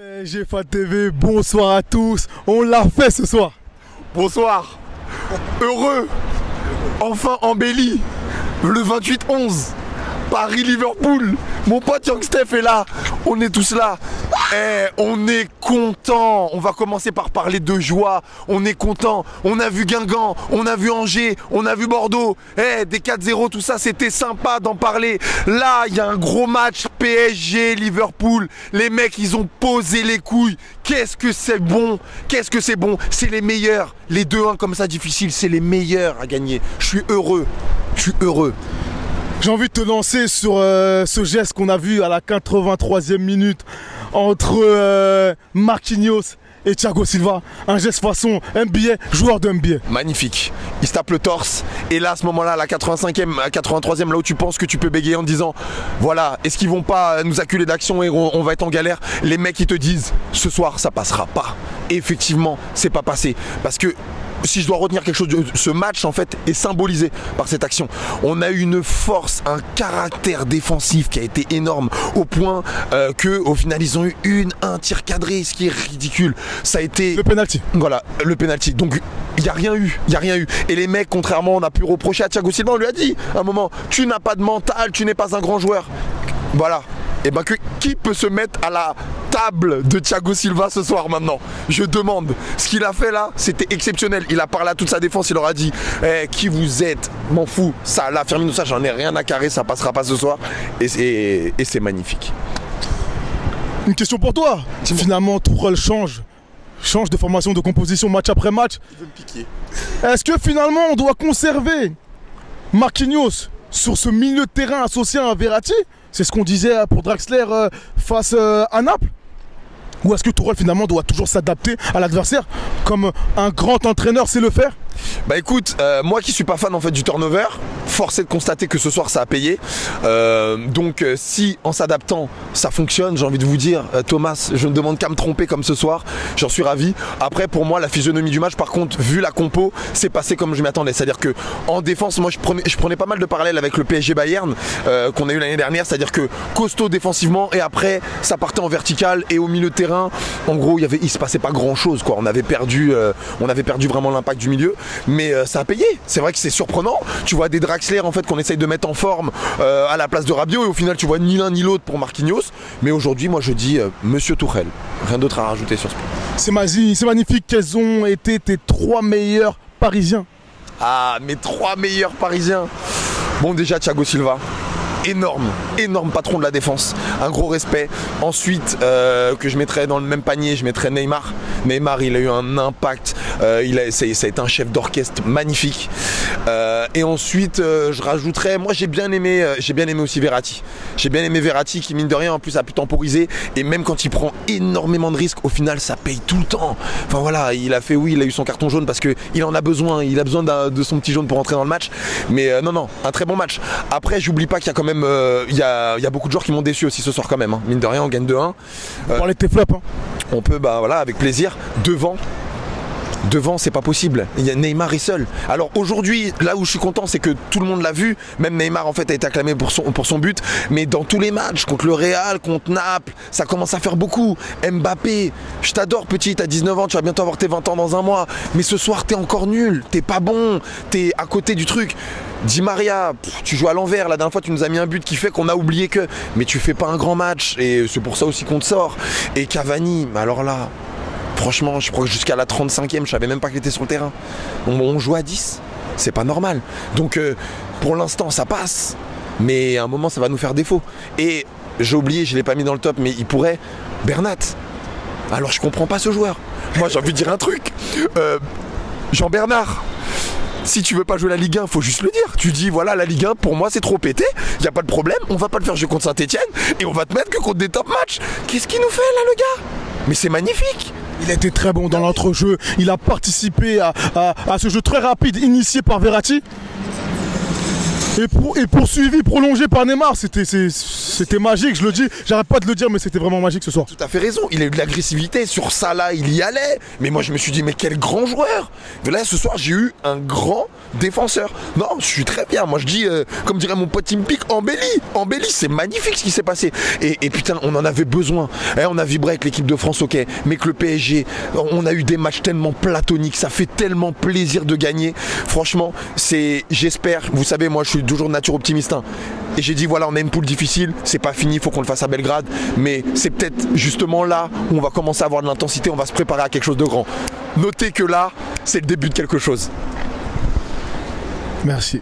GFAT TV, bonsoir à tous, on l'a fait ce soir. Bonsoir, heureux, enfin embelli, le 28-11, Paris-Liverpool, mon pote Young Steph est là, on est tous là. On est content. On va commencer par parler de joie. On est content. On a vu Guingamp, on a vu Angers, on a vu Bordeaux. Des 4-0, tout ça, c'était sympa d'en parler. Là, il y a un gros match PSG, Liverpool. Les mecs, ils ont posé les couilles. Qu'est-ce que c'est bon. Qu'est-ce que c'est bon. C'est les meilleurs. Les 2-1 comme ça, difficile, c'est les meilleurs à gagner. Je suis heureux. Je suis heureux. J'ai envie de te lancer sur ce geste qu'on a vu à la 83e minute entre Marquinhos et Thiago Silva. Un geste façon NBA, joueur de NBA. Magnifique. Il se tape le torse. Et là, à ce moment-là, à la 85e, à 83e, là où tu penses que tu peux bégayer en te disant voilà, est-ce qu'ils vont pas nous acculer d'action et on va être en galère? Les mecs, ils te disent ce soir, ça passera pas. Et effectivement, c'est pas passé. Parce que si je dois retenir quelque chose de ce match, en fait, est symbolisé par cette action. On a eu une force, un caractère défensif qui a été énorme, au point qu'au final, ils ont eu un tir cadré, ce qui est ridicule. Ça a été... Le penalty. Voilà, le penalty. Donc, il n'y a rien eu, il n'y a rien eu. Et les mecs, contrairement, on a pu reprocher à Thiago Silva, on lui a dit, à un moment, tu n'as pas de mental, tu n'es pas un grand joueur. Voilà. Et ben qui peut se mettre à la table de Thiago Silva ce soir maintenant? Je demande. Ce qu'il a fait là, c'était exceptionnel. Il a parlé à toute sa défense, il leur a dit qui vous êtes? M'en fous. Ça, là, Firmino, ça, j'en ai rien à carrer, ça passera pas ce soir. Et c'est magnifique. Une question pour toi. Si finalement Tourelle change de formation, de composition match après match, il veut me piquer. Est-ce que finalement on doit conserver Marquinhos sur ce milieu de terrain associé à Verratti? C'est ce qu'on disait pour Draxler face à Naples. Ou est-ce que Tourelle finalement doit toujours s'adapter à l'adversaire comme un grand entraîneur sait le faire? Bah écoute, moi qui suis pas fan en fait du turnover, force est de constater que ce soir ça a payé. Donc si en s'adaptant ça fonctionne, j'ai envie de vous dire, Thomas, je ne demande qu'à me tromper comme ce soir, j'en suis ravi. Après pour moi la physionomie du match, par contre, vu la compo, c'est passé comme je m'y attendais. C'est-à-dire que en défense, moi je prenais pas mal de parallèles avec le PSG Bayern qu'on a eu l'année dernière, c'est-à-dire que costaud défensivement et après ça partait en vertical et au milieu de terrain, en gros il se passait pas grand chose quoi. On avait perdu vraiment l'impact du milieu. Mais ça a payé, c'est vrai que c'est surprenant. Tu vois des Draxler en fait qu'on essaye de mettre en forme à la place de Rabiot et au final tu vois ni l'un ni l'autre pour Marquinhos. Mais aujourd'hui moi je dis Monsieur Tourelle, rien d'autre à rajouter sur ce point. C'est magnifique. Quels ont été tes 3 meilleurs Parisiens? Ah, mes 3 meilleurs Parisiens. Bon, déjà Thiago Silva. Énorme patron de la défense, un gros respect. Ensuite, que je mettrais dans le même panier, je mettrais Neymar. Neymar, il a eu un impact, ça a été un chef d'orchestre magnifique. Et ensuite, je rajouterais, moi j'ai bien aimé aussi Verratti. J'ai bien aimé Verratti qui mine de rien en plus a pu temporiser et même quand il prend énormément de risques, au final ça paye tout le temps. Enfin voilà, il a eu son carton jaune parce qu'il en a besoin, il a besoin de son petit jaune pour entrer dans le match. Mais non, un très bon match. Après, j'oublie pas qu'il y a quand même il y a beaucoup de joueurs qui m'ont déçu aussi ce soir quand même. Mine de rien, on gagne 2-1. On parlait de tes flops. On peut, voilà, avec plaisir. Devant, c'est pas possible. Il y a Neymar est seul. Alors aujourd'hui, là où je suis content, c'est que tout le monde l'a vu. Même Neymar en fait a été acclamé pour son but. Mais dans tous les matchs, contre le Real, contre Naples, ça commence à faire beaucoup. Mbappé, je t'adore petit, t'as 19 ans, tu vas bientôt avoir tes 20 ans dans un mois. Mais ce soir, t'es encore nul, t'es pas bon, t'es à côté du truc. Di Maria, tu joues à l'envers. La dernière fois, tu nous as mis un but qui fait qu'on a oublié que. Mais tu fais pas un grand match. Et c'est pour ça aussi qu'on te sort. Et Cavani, mais alors là. Franchement, je crois que jusqu'à la 35e, je savais même pas qu'il était sur le terrain. On joue à 10, c'est pas normal. Donc pour l'instant, ça passe. Mais à un moment, ça va nous faire défaut. Et j'ai oublié, je l'ai pas mis dans le top, mais il pourrait. Bernat. Alors je comprends pas ce joueur. Moi, j'ai envie de dire un truc. Jean-Bernard. Si tu veux pas jouer la Ligue 1, faut juste le dire. Tu dis voilà, la Ligue 1 pour moi c'est trop pété, y a pas de problème, on va pas le faire jouer contre Saint-Etienne et on va te mettre que contre des top matchs. Qu'est-ce qu'il nous fait là le gars? Mais c'est magnifique. Il a été très bon dans l'entrejeu, il a participé à ce jeu très rapide initié par Verratti. Et poursuivi, prolongé par Neymar, c'était magique, je le dis, j'arrête pas de le dire, mais c'était vraiment magique ce soir. Tout à fait raison, il a eu de l'agressivité, sur ça là il y allait, mais moi je me suis dit mais quel grand joueur. Là ce soir j'ai eu un grand défenseur. Non, je suis très bien, moi je dis, comme dirait mon pote Team Peak, embelli, c'est magnifique ce qui s'est passé. Et putain, on en avait besoin, on a vibré avec l'équipe de France, ok, mais que le PSG, on a eu des matchs tellement platoniques, ça fait tellement plaisir de gagner. Franchement, j'espère, vous savez, moi je suis toujours de nature optimiste, hein. Et j'ai dit voilà, on a une poule difficile, c'est pas fini, il faut qu'on le fasse à Belgrade, mais c'est peut-être justement là où on va commencer à avoir de l'intensité, on va se préparer à quelque chose de grand. Notez que là, c'est le début de quelque chose. Merci.